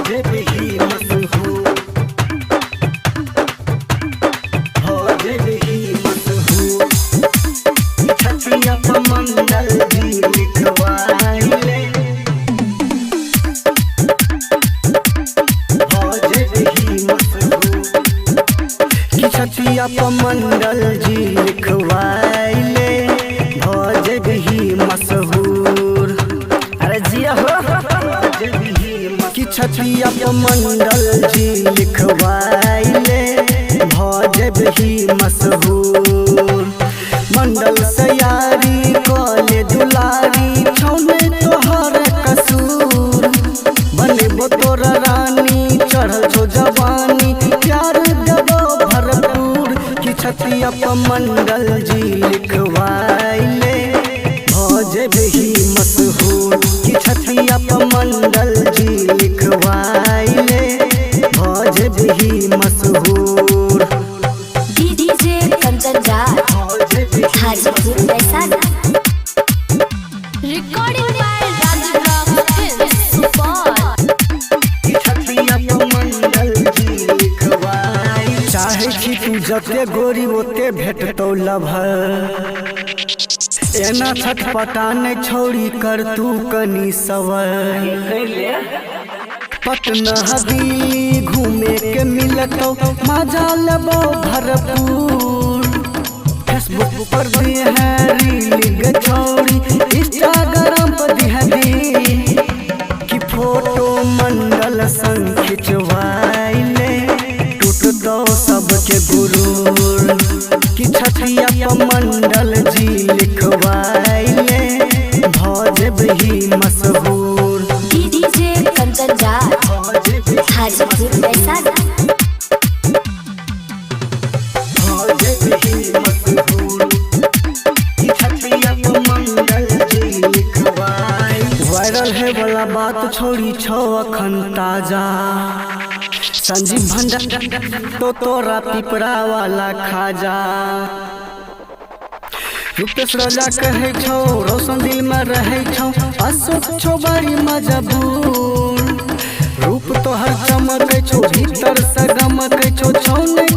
जब ही मशहूर, हो जब ही मशहूर, छतिया पर मंडल जी लिखवाइले, हो जब ही मशहूर, छतिया पर मंडल जी लिखवाइले, हो जब ही मशहूर। अरे जिया हो कि छतिया पर मंडल जी लिखवाइले, हो जब ही मशहूर। मंडल सयारी कले दुलारी छौने तोहर कसूर, बनेबो तोरा रानी चढ़ल छो जवानी प्यार देबो भरपूर। कि छतिया पर मंडल जी लिखवाइले, हो जब ही मशहूर। कि छतिया पर मंडल जी लिखवाइले, हो जब ही मशहूर। DJ Kanchan Raj Hajipur Vaishali. Recording by Rajbrahm films Supaul. चाहे छी तू जते गोरी ओते भेटतौ लभर, एना छटपटाने छौरी कर तू कनी सवर। पटना दिल्ली घूमे के मिलतौ मजा लेबो भरपूर। फेसबुक पर दिए है रील छौरी, इंस्टाग्राम पर दिए दी कि फोटो मंडल संग खिंचवाइले, टूटतो सबके गुरूर। कि छतिया पर मंडल जी लिखवाइले, हो जब ही मशहूर। डीजे कंचन राज हाजीपुर वैशाली। हो जब ही मशहूर, कि छतिया पर मंडल जी लिखवाइले। वायरल है वाला बात छोड़ी छो अखन ताजा, संजीव भंडार तो तोरा पिपरा वाला खाजा। रूपेश राजा कहे छो रोशन दिल में रहे छो, अशोक छो बड़ी मजबूर। रूप तो हर चमक छो भीतर से गमक छो, छौने